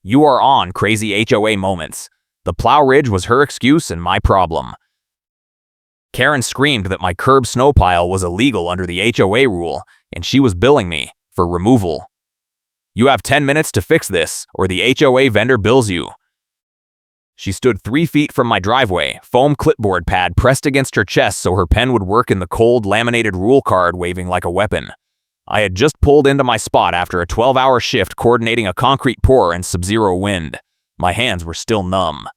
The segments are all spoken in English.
You are on crazy HOA moments. The plow ridge was her excuse and my problem. Karen screamed that my curb snow pile was illegal under the HOA rule, and she was billing me for removal. You have 10 minutes to fix this, or the HOA vendor bills you. She stood 3 feet from my driveway, foam clipboard pad pressed against her chest so her pen would work in the cold, laminated rule card waving like a weapon. I had just pulled into my spot after a 12-hour shift coordinating a concrete pour and sub-zero wind. My hands were still numb.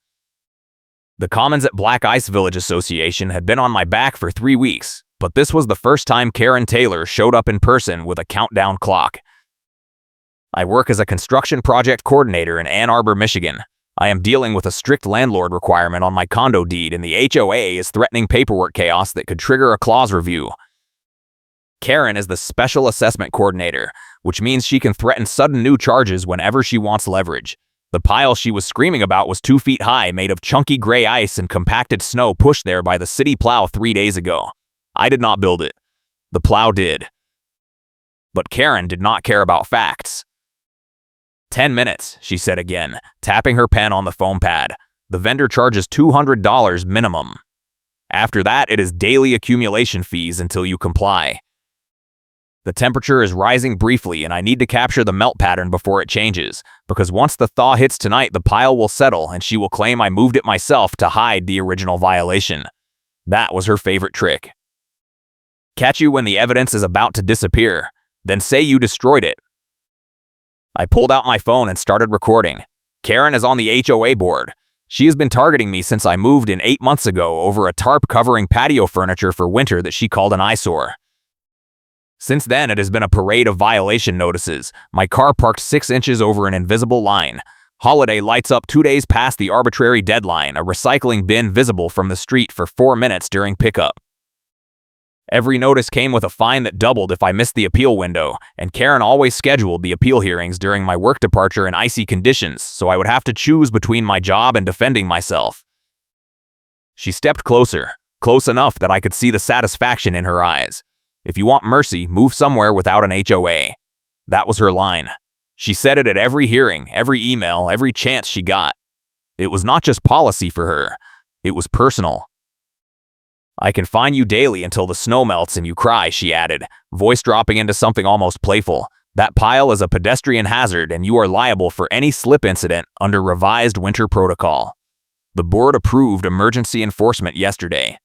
The Commons at Black Ice Village Association had been on my back for 3 weeks, but this was the first time Karen Taylor showed up in person with a countdown clock. I work as a construction project coordinator in Ann Arbor, Michigan. I am dealing with a strict landlord requirement on my condo deed, and the HOA is threatening paperwork chaos that could trigger a clause review. Karen is the special assessment coordinator, which means she can threaten sudden new charges whenever she wants leverage. The pile she was screaming about was 2 feet high, made of chunky gray ice and compacted snow pushed there by the city plow 3 days ago. I did not build it. The plow did. But Karen did not care about facts. 10 minutes, she said again, tapping her pen on the foam pad. The vendor charges $200 minimum. After that, it is daily accumulation fees until you comply. The temperature is rising briefly, and I need to capture the melt pattern before it changes, because once the thaw hits tonight, the pile will settle and she will claim I moved it myself to hide the original violation. That was her favorite trick. Catch you when the evidence is about to disappear, then say you destroyed it. I pulled out my phone and started recording. Karen is on the HOA board. She has been targeting me since I moved in 8 months ago over a tarp covering patio furniture for winter that she called an eyesore. Since then, it has been a parade of violation notices. My car parked 6 inches over an invisible line. Holiday lights up 2 days past the arbitrary deadline, a recycling bin visible from the street for 4 minutes during pickup. Every notice came with a fine that doubled if I missed the appeal window, and Karen always scheduled the appeal hearings during my work departure in icy conditions, so I would have to choose between my job and defending myself. She stepped closer, close enough that I could see the satisfaction in her eyes. If you want mercy, move somewhere without an HOA. That was her line. She said it at every hearing, every email, every chance she got. It was not just policy for her. It was personal. I can fine you daily until the snow melts and you cry, she added, voice dropping into something almost playful. That pile is a pedestrian hazard and you are liable for any slip incident under revised winter protocol. The board approved emergency enforcement yesterday.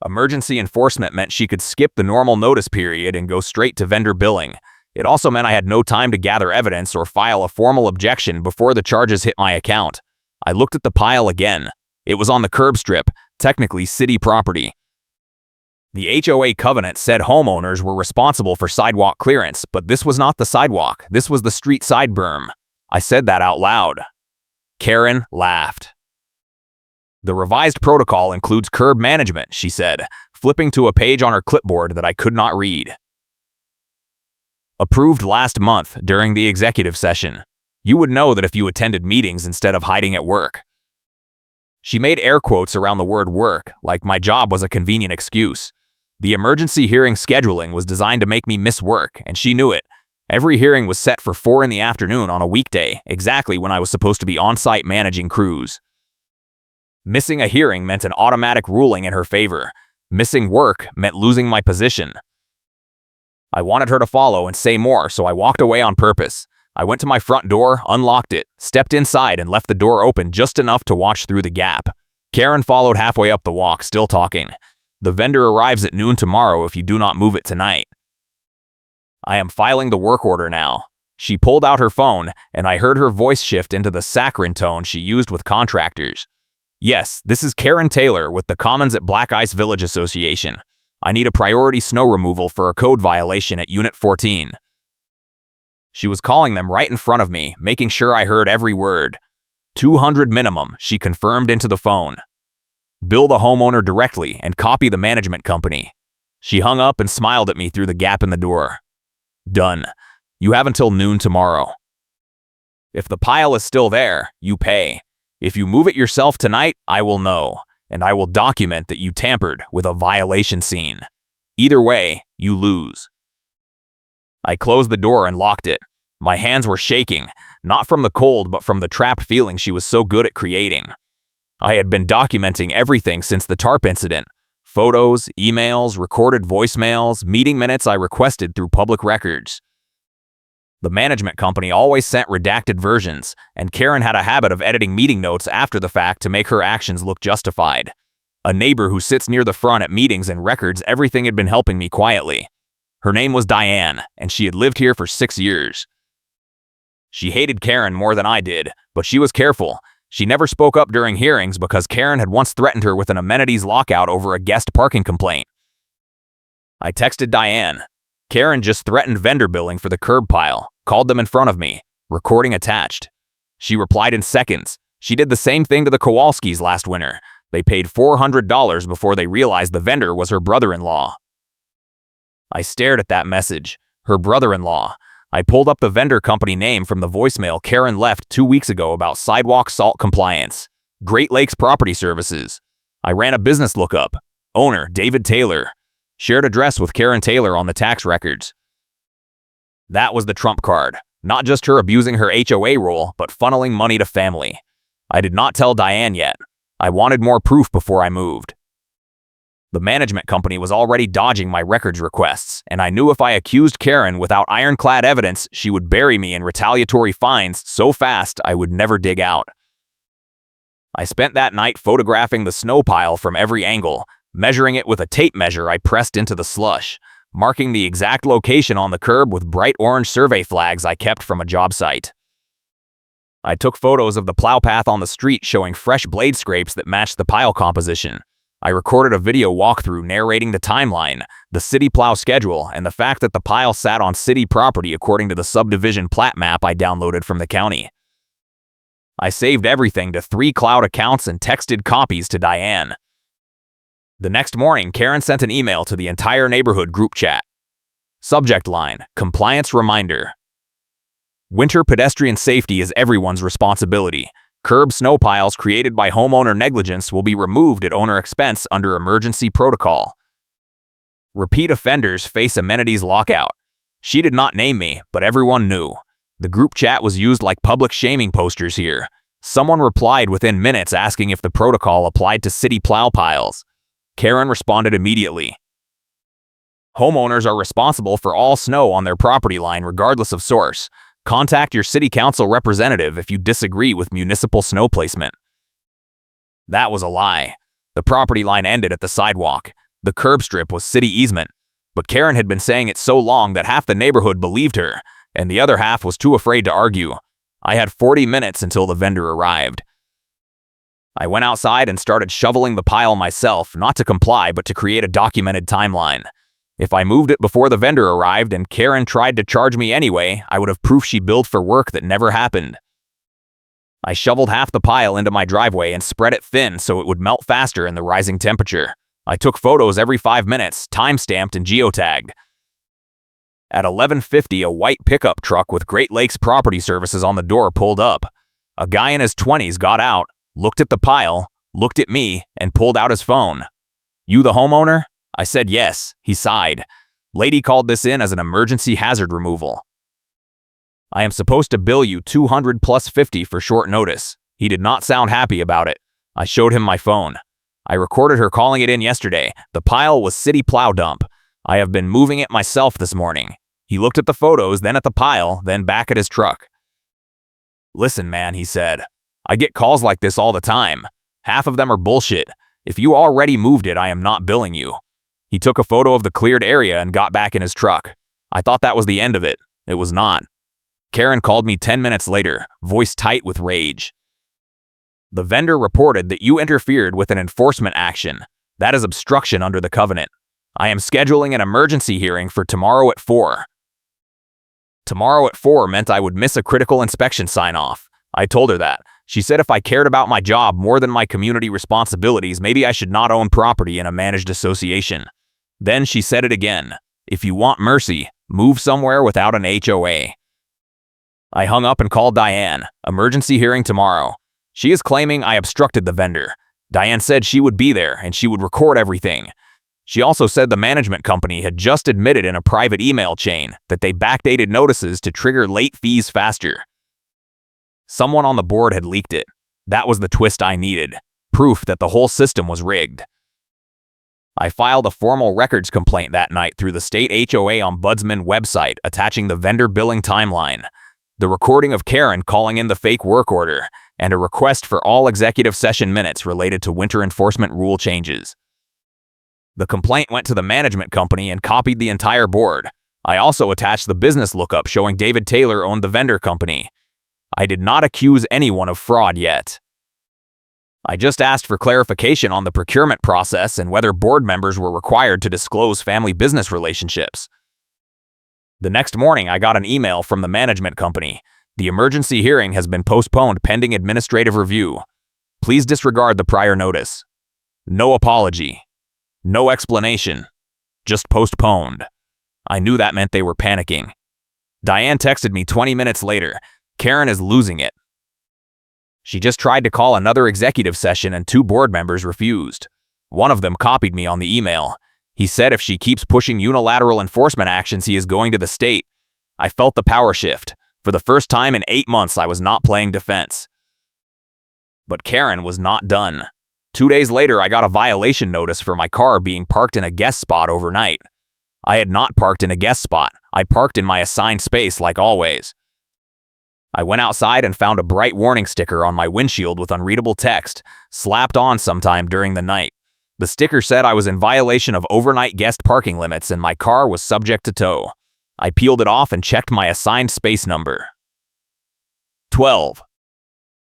Emergency enforcement meant she could skip the normal notice period and go straight to vendor billing. It also meant I had no time to gather evidence or file a formal objection before the charges hit my account. I looked at the pile again. It was on the curb strip, technically city property. The HOA covenant said homeowners were responsible for sidewalk clearance, but this was not the sidewalk. This was the street side berm. I said that out loud. Karen laughed. The revised protocol includes curb management, she said, flipping to a page on her clipboard that I could not read. Approved last month during the executive session. You would know that if you attended meetings instead of hiding at work. She made air quotes around the word work, like my job was a convenient excuse. The emergency hearing scheduling was designed to make me miss work, and she knew it. Every hearing was set for 4 in the afternoon on a weekday, exactly when I was supposed to be on-site managing crews. Missing a hearing meant an automatic ruling in her favor. Missing work meant losing my position. I wanted her to follow and say more, so I walked away on purpose. I went to my front door, unlocked it, stepped inside, and left the door open just enough to watch through the gap. Karen followed halfway up the walk, still talking. The vendor arrives at noon tomorrow if you do not move it tonight. I am filing the work order now. She pulled out her phone, and I heard her voice shift into the saccharine tone she used with contractors. Yes, this is Karen Taylor with the Commons at Black Ice Village Association. I need a priority snow removal for a code violation at Unit 14. She was calling them right in front of me, making sure I heard every word. $200 minimum, she confirmed into the phone. Bill the homeowner directly and copy the management company. She hung up and smiled at me through the gap in the door. Done. You have until noon tomorrow. If the pile is still there, you pay. If you move it yourself tonight, I will know, and I will document that you tampered with a violation scene. Either way, you lose. I closed the door and locked it. My hands were shaking. Not from the cold, but from the trapped feeling she was so good at creating. I had been documenting everything since the tarp incident. Photos, emails, recorded voicemails, meeting minutes I requested through public records. The management company always sent redacted versions, and Karen had a habit of editing meeting notes after the fact to make her actions look justified. A neighbor who sits near the front at meetings and records everything had been helping me quietly. Her name was Diane, and she had lived here for 6 years. She hated Karen more than I did, but she was careful. She never spoke up during hearings because Karen had once threatened her with an amenities lockout over a guest parking complaint. I texted Diane. Karen just threatened vendor billing for the curb pile, called them in front of me, recording attached. She replied in seconds. She did the same thing to the Kowalskis last winter. They paid $400 before they realized the vendor was her brother-in-law. I stared at that message. Her brother-in-law. I pulled up the vendor company name from the voicemail Karen left 2 weeks ago about sidewalk salt compliance. Great Lakes Property Services. I ran a business lookup. Owner, David Taylor. Shared address with Karen Taylor on the tax records. That was the trump card. Not just her abusing her HOA role, but funneling money to family. I did not tell Diane yet. I wanted more proof before I moved. The management company was already dodging my records requests, and I knew if I accused Karen without ironclad evidence, she would bury me in retaliatory fines so fast I would never dig out. I spent that night photographing the snow pile from every angle, measuring it with a tape measure I pressed into the slush, marking the exact location on the curb with bright orange survey flags I kept from a job site. I took photos of the plow path on the street showing fresh blade scrapes that matched the pile composition. I recorded a video walkthrough narrating the timeline, the city plow schedule, and the fact that the pile sat on city property according to the subdivision plat map I downloaded from the county. I saved everything to 3 cloud accounts and texted copies to Diane. The next morning, Karen sent an email to the entire neighborhood group chat. Subject line, compliance reminder. Winter pedestrian safety is everyone's responsibility. Curb snow piles created by homeowner negligence will be removed at owner expense under emergency protocol. Repeat offenders face amenities lockout. She did not name me, but everyone knew. The group chat was used like public shaming posters here. Someone replied within minutes asking if the protocol applied to city plow piles. Karen responded immediately. Homeowners are responsible for all snow on their property line regardless of source. Contact your city council representative if you disagree with municipal snow placement. That was a lie. The property line ended at the sidewalk. The curb strip was city easement. But Karen had been saying it so long that half the neighborhood believed her, and the other half was too afraid to argue. I had 40 minutes until the vendor arrived. I went outside and started shoveling the pile myself, not to comply, but to create a documented timeline. If I moved it before the vendor arrived and Karen tried to charge me anyway, I would have proof she billed for work that never happened. I shoveled half the pile into my driveway and spread it thin so it would melt faster in the rising temperature. I took photos every 5 minutes, time-stamped and geotagged. At 11:50, a white pickup truck with Great Lakes Property Services on the door pulled up. A guy in his 20s got out, looked at the pile, looked at me, and pulled out his phone. "You the homeowner?" I said yes. He sighed. "Lady called this in as an emergency hazard removal. I am supposed to bill you $200 plus $50 for short notice." He did not sound happy about it. I showed him my phone. I recorded her calling it in yesterday. The pile was city plow dump. I have been moving it myself this morning. He looked at the photos, then at the pile, then back at his truck. "Listen, man," he said. "I get calls like this all the time. Half of them are bullshit. If you already moved it, I am not billing you." He took a photo of the cleared area and got back in his truck. I thought that was the end of it. It was not. Karen called me 10 minutes later, voice tight with rage. "The vendor reported that you interfered with an enforcement action. That is obstruction under the covenant. I am scheduling an emergency hearing for tomorrow at 4. Tomorrow at 4 meant I would miss a critical inspection sign-off. I told her that. She said if I cared about my job more than my community responsibilities, maybe I should not own property in a managed association. Then she said it again. If you want mercy, move somewhere without an HOA. I hung up and called Diane. Emergency hearing tomorrow. She is claiming I obstructed the vendor. Diane said she would be there and she would record everything. She also said the management company had just admitted in a private email chain that they backdated notices to trigger late fees faster. Someone on the board had leaked it. That was the twist I needed. Proof that the whole system was rigged. I filed a formal records complaint that night through the state HOA ombudsman website, attaching the vendor billing timeline, the recording of Karen calling in the fake work order, and a request for all executive session minutes related to winter enforcement rule changes. The complaint went to the management company and copied the entire board. I also attached the business lookup showing David Taylor owned the vendor company. I did not accuse anyone of fraud yet. I just asked for clarification on the procurement process and whether board members were required to disclose family business relationships. The next morning, I got an email from the management company. The emergency hearing has been postponed pending administrative review. Please disregard the prior notice. No apology. No explanation. Just postponed. I knew that meant they were panicking. Diane texted me 20 minutes later. Karen is losing it. She just tried to call another executive session and 2 board members refused. One of them copied me on the email. He said if she keeps pushing unilateral enforcement actions, he is going to the state. I felt the power shift. For the first time in 8 months, I was not playing defense. But Karen was not done. 2 days later, I got a violation notice for my car being parked in a guest spot overnight. I had not parked in a guest spot. I parked in my assigned space like always. I went outside and found a bright warning sticker on my windshield with unreadable text, slapped on sometime during the night. The sticker said I was in violation of overnight guest parking limits and my car was subject to tow. I peeled it off and checked my assigned space number. 12.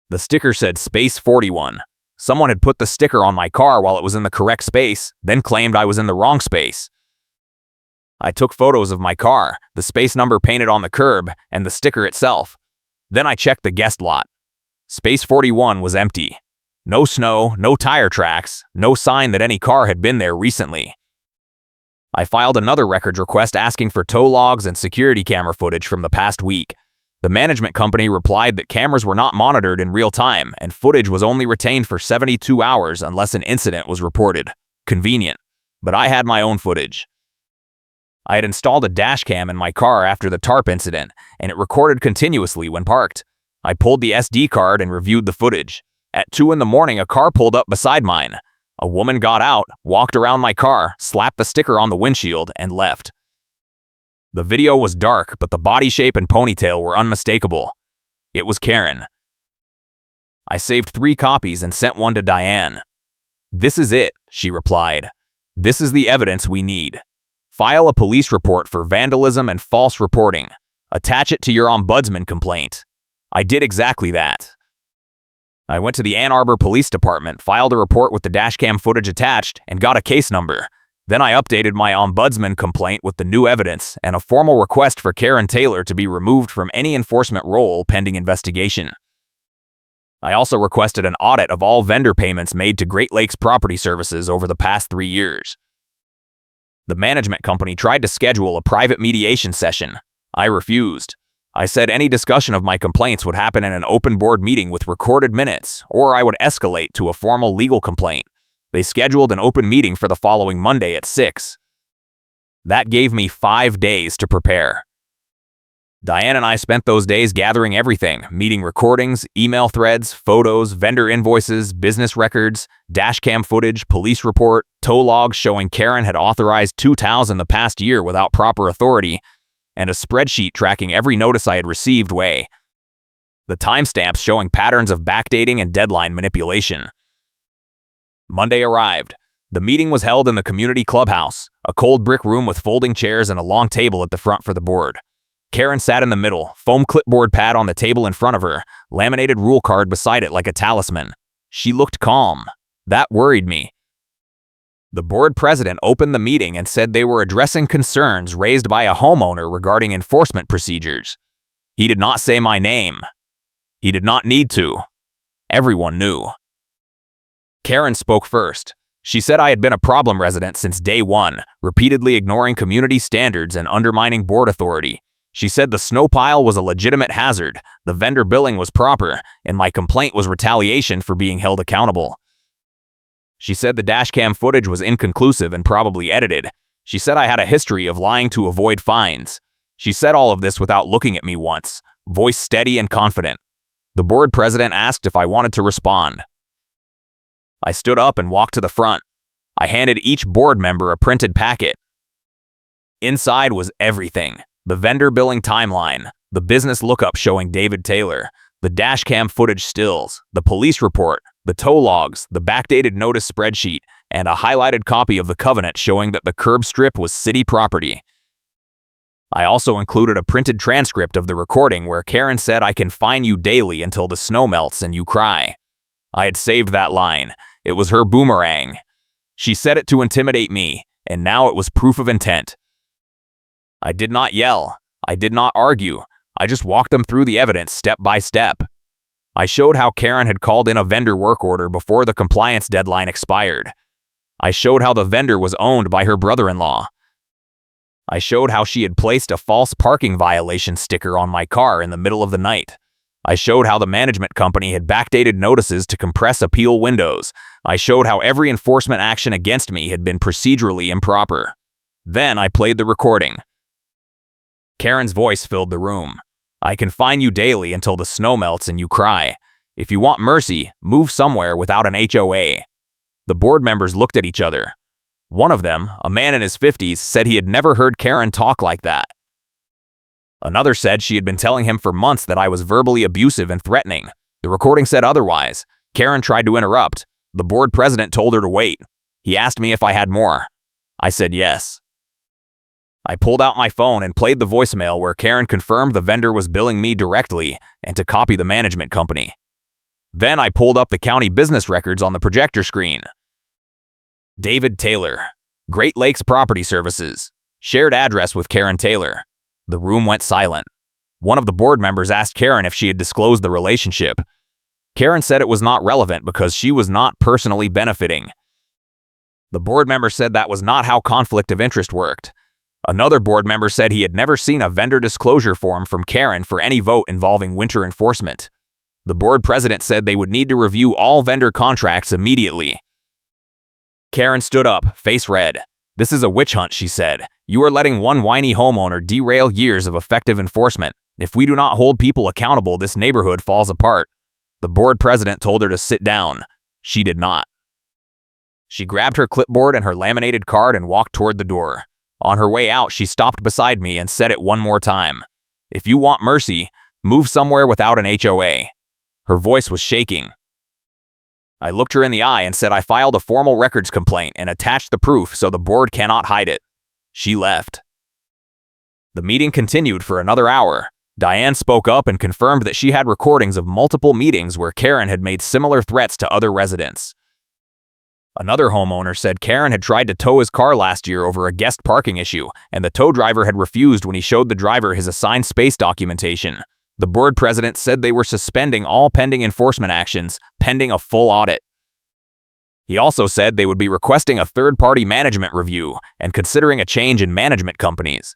The sticker said space 41. Someone had put the sticker on my car while it was in the correct space, then claimed I was in the wrong space. I took photos of my car, the space number painted on the curb, and the sticker itself. Then I checked the guest lot. Space 41 was empty. No snow, no tire tracks, no sign that any car had been there recently. I filed another records request asking for tow logs and security camera footage from the past week. The management company replied that cameras were not monitored in real time and footage was only retained for 72 hours unless an incident was reported. Convenient. But I had my own footage. I had installed a dash cam in my car after the tarp incident, and it recorded continuously when parked. I pulled the SD card and reviewed the footage. At 2 in the morning, a car pulled up beside mine. A woman got out, walked around my car, slapped the sticker on the windshield, and left. The video was dark, but the body shape and ponytail were unmistakable. It was Karen. I saved 3 copies and sent one to Diane. "This is it," she replied. "This is the evidence we need. File a police report for vandalism and false reporting. Attach it to your ombudsman complaint." I did exactly that. I went to the Ann Arbor Police Department, filed a report with the dashcam footage attached, and got a case number. Then I updated my ombudsman complaint with the new evidence and a formal request for Karen Taylor to be removed from any enforcement role pending investigation. I also requested an audit of all vendor payments made to Great Lakes Property Services over the past 3 years. The management company tried to schedule a private mediation session. I refused. I said any discussion of my complaints would happen in an open board meeting with recorded minutes, or I would escalate to a formal legal complaint. They scheduled an open meeting for the following Monday at 6. That gave me 5 days to prepare. Diane and I spent those days gathering everything, meeting recordings, email threads, photos, vendor invoices, business records, dashcam footage, police report, tow logs showing Karen had authorized 2 tows in the past year without proper authority, and a spreadsheet tracking every notice I had received the timestamps showing patterns of backdating and deadline manipulation. Monday arrived. The meeting was held in the community clubhouse, a cold brick room with folding chairs and a long table at the front for the board. Karen sat in the middle, foam clipboard pad on the table in front of her, laminated rule card beside it like a talisman. She looked calm. That worried me. The board president opened the meeting and said they were addressing concerns raised by a homeowner regarding enforcement procedures. He did not say my name. He did not need to. Everyone knew. Karen spoke first. She said I had been a problem resident since day 1, repeatedly ignoring community standards and undermining board authority. She said the snow pile was a legitimate hazard, the vendor billing was proper, and my complaint was retaliation for being held accountable. She said the dashcam footage was inconclusive and probably edited. She said I had a history of lying to avoid fines. She said all of this without looking at me once, voice steady and confident. The board president asked if I wanted to respond. I stood up and walked to the front. I handed each board member a printed packet. Inside was everything: the vendor billing timeline, the business lookup showing David Taylor, the dashcam footage stills, the police report, the tow logs, the backdated notice spreadsheet, and a highlighted copy of the covenant showing that the curb strip was city property. I also included a printed transcript of the recording where Karen said, "I can fine you daily until the snow melts and you cry." I had saved that line. It was her boomerang. She said it to intimidate me, and now it was proof of intent. I did not yell. I did not argue. I just walked them through the evidence step by step. I showed how Karen had called in a vendor work order before the compliance deadline expired. I showed how the vendor was owned by her brother-in-law. I showed how she had placed a false parking violation sticker on my car in the middle of the night. I showed how the management company had backdated notices to compress appeal windows. I showed how every enforcement action against me had been procedurally improper. Then I played the recording. Karen's voice filled the room. "I can fine you daily until the snow melts and you cry. If you want mercy, move somewhere without an HOA." The board members looked at each other. One of them, a man in his 50s, said he had never heard Karen talk like that. Another said she had been telling him for months that I was verbally abusive and threatening. The recording said otherwise. Karen tried to interrupt. The board president told her to wait. He asked me if I had more. I said yes. I pulled out my phone and played the voicemail where Karen confirmed the vendor was billing me directly and to copy the management company. Then I pulled up the county business records on the projector screen. David Taylor, Great Lakes Property Services, shared address with Karen Taylor. The room went silent. One of the board members asked Karen if she had disclosed the relationship. Karen said it was not relevant because she was not personally benefiting. The board member said that was not how conflict of interest worked. Another board member said he had never seen a vendor disclosure form from Karen for any vote involving winter enforcement. The board president said they would need to review all vendor contracts immediately. Karen stood up, face red. "This is a witch hunt," she said. "You are letting one whiny homeowner derail years of effective enforcement. If we do not hold people accountable, this neighborhood falls apart." The board president told her to sit down. She did not. She grabbed her clipboard and her laminated card and walked toward the door. On her way out, she stopped beside me and said it one more time. "If you want mercy, move somewhere without an HOA." Her voice was shaking. I looked her in the eye and said I filed a formal records complaint and attached the proof so the board cannot hide it. She left. The meeting continued for another hour. Diane spoke up and confirmed that she had recordings of multiple meetings where Karen had made similar threats to other residents. Another homeowner said Karen had tried to tow his car last year over a guest parking issue, and the tow driver had refused when he showed the driver his assigned space documentation. The board president said they were suspending all pending enforcement actions, pending a full audit. He also said they would be requesting a third-party management review and considering a change in management companies.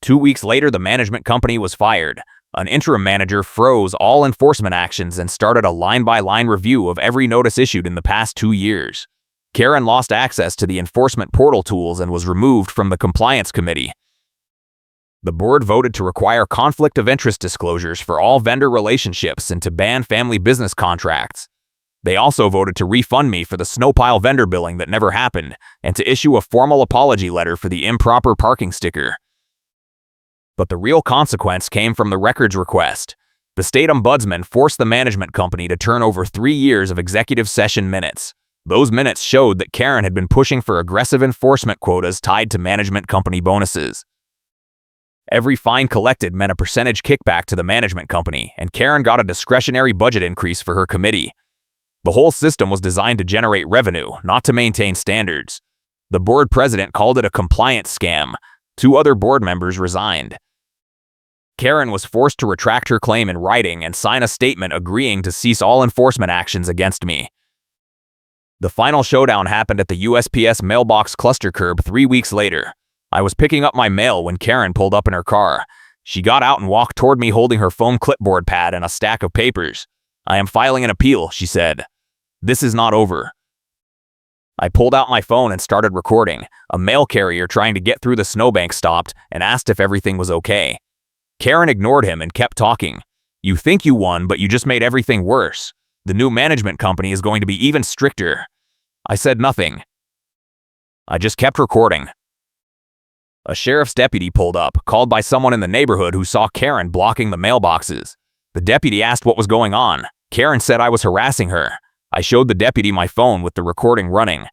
2 weeks later, the management company was fired. An interim manager froze all enforcement actions and started a line-by-line review of every notice issued in the past 2 years. Karen lost access to the enforcement portal tools and was removed from the compliance committee. The board voted to require conflict of interest disclosures for all vendor relationships and to ban family business contracts. They also voted to refund me for the snowpile vendor billing that never happened and to issue a formal apology letter for the improper parking sticker. But the real consequence came from the records request. The state ombudsman forced the management company to turn over 3 years of executive session minutes. Those minutes showed that Karen had been pushing for aggressive enforcement quotas tied to management company bonuses. Every fine collected meant a percentage kickback to the management company, and Karen got a discretionary budget increase for her committee. The whole system was designed to generate revenue, not to maintain standards. The board president called it a compliance scam. 2 other board members resigned. Karen was forced to retract her claim in writing and sign a statement agreeing to cease all enforcement actions against me. The final showdown happened at the USPS mailbox cluster curb 3 weeks later. I was picking up my mail when Karen pulled up in her car. She got out and walked toward me holding her foam clipboard pad and a stack of papers. "I am filing an appeal," she said. "This is not over." I pulled out my phone and started recording. A mail carrier trying to get through the snowbank stopped and asked if everything was okay. Karen ignored him and kept talking. You think you won, but you just made everything worse. The new management company is going to be even stricter." I said nothing. I just kept recording. A sheriff's deputy pulled up, called by someone in the neighborhood who saw Karen blocking the mailboxes. The deputy asked what was going on. Karen said I was harassing her. I showed the deputy my phone with the recording running.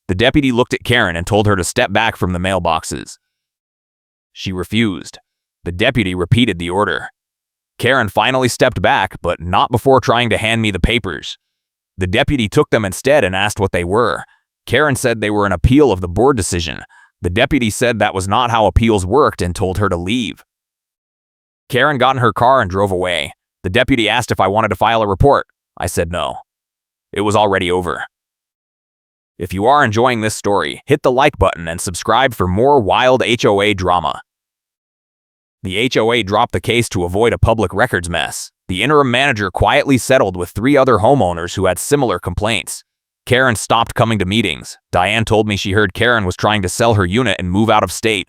The deputy looked at Karen and told her to step back from the mailboxes. She refused. The deputy repeated the order. Karen finally stepped back, but not before trying to hand me the papers. The deputy took them instead and asked what they were. Karen said they were an appeal of the board decision. The deputy said that was not how appeals worked and told her to leave. Karen got in her car and drove away. The deputy asked if I wanted to file a report. I said no. It was already over. If you are enjoying this story, hit the like button and subscribe for more wild HOA drama. The HOA dropped the case to avoid a public records mess. The interim manager quietly settled with 3 other homeowners who had similar complaints. Karen stopped coming to meetings. Diane told me she heard Karen was trying to sell her unit and move out of state.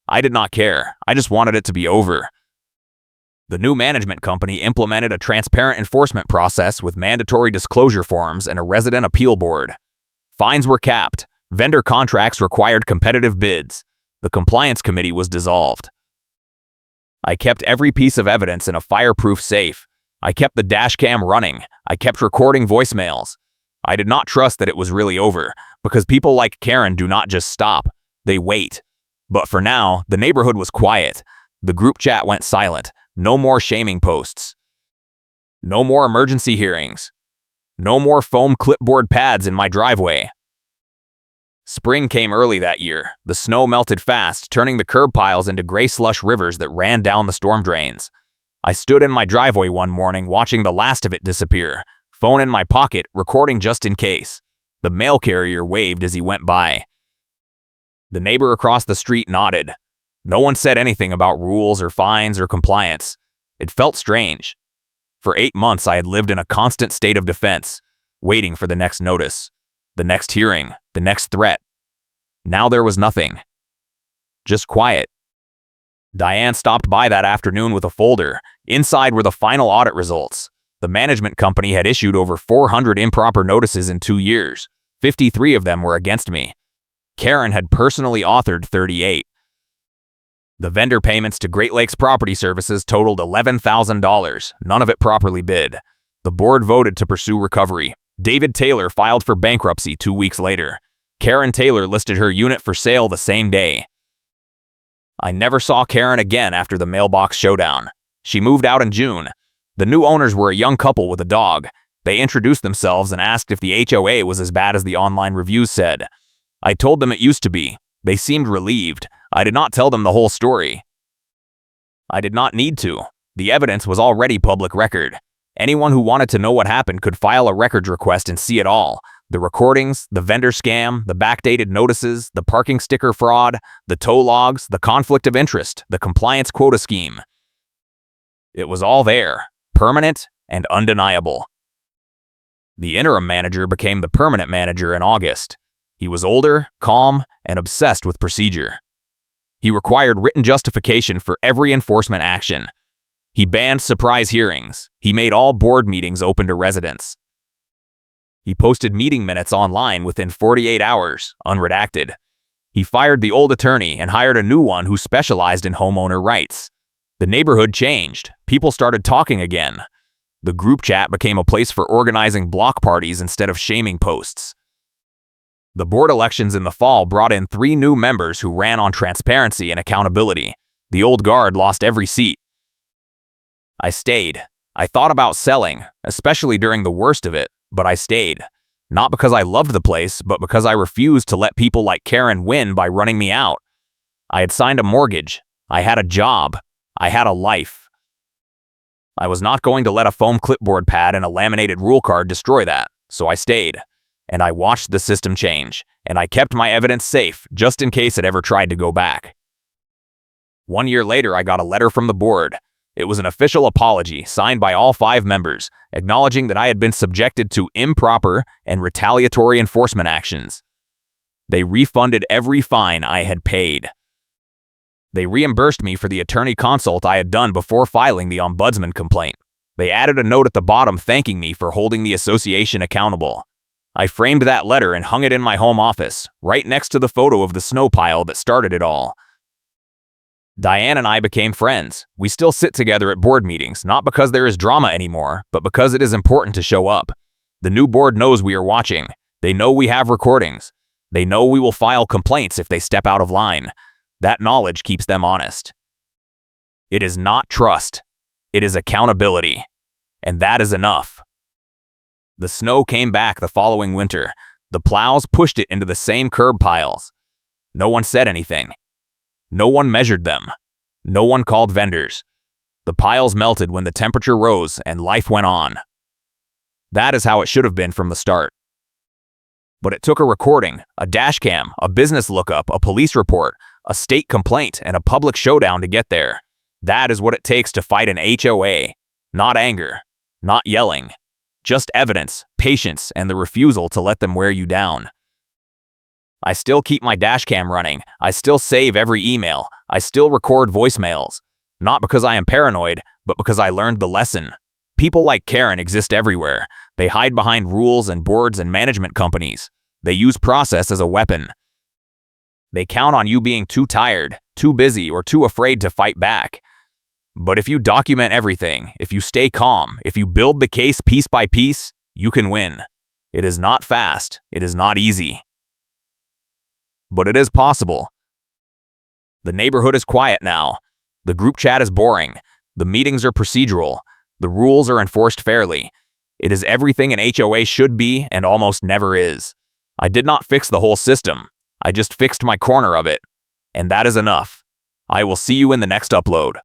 I did not care. I just wanted it to be over. The new management company implemented a transparent enforcement process with mandatory disclosure forms and a resident appeal board. Fines were capped. Vendor contracts required competitive bids. The compliance committee was dissolved. I kept every piece of evidence in a fireproof safe. I kept the dash cam running. I kept recording voicemails. I did not trust that it was really over, because people like Karen do not just stop, they wait. But for now, the neighborhood was quiet. The group chat went silent. No more shaming posts. No more emergency hearings. No more foam clipboard pads in my driveway. Spring came early that year. The snow melted fast, turning the curb piles into gray slush rivers that ran down the storm drains. I stood in my driveway one morning watching the last of it disappear. Phone in my pocket, recording just in case. The mail carrier waved as he went by. The neighbor across the street nodded. No one said anything about rules or fines or compliance. It felt strange. For 8 months, I had lived in a constant state of defense, waiting for the next notice, the next hearing, the next threat. Now there was nothing. Just quiet. Diane stopped by that afternoon with a folder. Inside were the final audit results. The management company had issued over 400 improper notices in 2 years. 53 of them were against me. Karen had personally authored 38. The vendor payments to Great Lakes Property Services totaled $11,000, none of it properly bid. The board voted to pursue recovery. David Taylor filed for bankruptcy 2 weeks later. Karen Taylor listed her unit for sale the same day. I never saw Karen again after the mailbox showdown. She moved out in June. The new owners were a young couple with a dog. They introduced themselves and asked if the HOA was as bad as the online reviews said. I told them it used to be. They seemed relieved. I did not tell them the whole story. I did not need to. The evidence was already public record. Anyone who wanted to know what happened could file a records request and see it all. The recordings, the vendor scam, the backdated notices, the parking sticker fraud, the tow logs, the conflict of interest, the compliance quota scheme. It was all there, permanent and undeniable. The interim manager became the permanent manager in August. He was older, calm, and obsessed with procedure. He required written justification for every enforcement action. He banned surprise hearings. He made all board meetings open to residents. He posted meeting minutes online within 48 hours, unredacted. He fired the old attorney and hired a new one who specialized in homeowner rights. The neighborhood changed. People started talking again. The group chat became a place for organizing block parties instead of shaming posts. The board elections in the fall brought in 3 new members who ran on transparency and accountability. The old guard lost every seat. I stayed. I thought about selling, especially during the worst of it, but I stayed. Not because I loved the place, but because I refused to let people like Karen win by running me out. I had signed a mortgage. I had a job. I had a life. I was not going to let a foam clipboard pad and a laminated rule card destroy that, so I stayed. And I watched the system change, and I kept my evidence safe just in case it ever tried to go back. 1 year later, I got a letter from the board. It was an official apology signed by all 5 members, acknowledging that I had been subjected to improper and retaliatory enforcement actions. They refunded every fine I had paid. They reimbursed me for the attorney consult I had done before filing the ombudsman complaint. They added a note at the bottom thanking me for holding the association accountable. I framed that letter and hung it in my home office, right next to the photo of the snow pile that started it all. Diane and I became friends. We still sit together at board meetings, not because there is drama anymore, but because it is important to show up. The new board knows we are watching. They know we have recordings. They know we will file complaints if they step out of line. That knowledge keeps them honest. It is not trust. It is accountability. And that is enough. The snow came back the following winter. The plows pushed it into the same curb piles. No one said anything. No one measured them. No one called vendors. The piles melted when the temperature rose and life went on. That is how it should have been from the start. But it took a recording, a dash cam, a business lookup, a police report, a state complaint, and a public showdown to get there. That is what it takes to fight an HOA. Not anger, not yelling. Just evidence, patience, and the refusal to let them wear you down. I still keep my dash cam running. I still save every email. I still record voicemails. Not because I am paranoid, but because I learned the lesson. People like Karen exist everywhere. They hide behind rules and boards and management companies. They use process as a weapon. They count on you being too tired, too busy, or too afraid to fight back. But if you document everything, if you stay calm, if you build the case piece by piece, you can win. It is not fast. It is not easy. But it is possible. The neighborhood is quiet now. The group chat is boring. The meetings are procedural. The rules are enforced fairly. It is everything an HOA should be and almost never is. I did not fix the whole system. I just fixed my corner of it. And that is enough. I will see you in the next upload.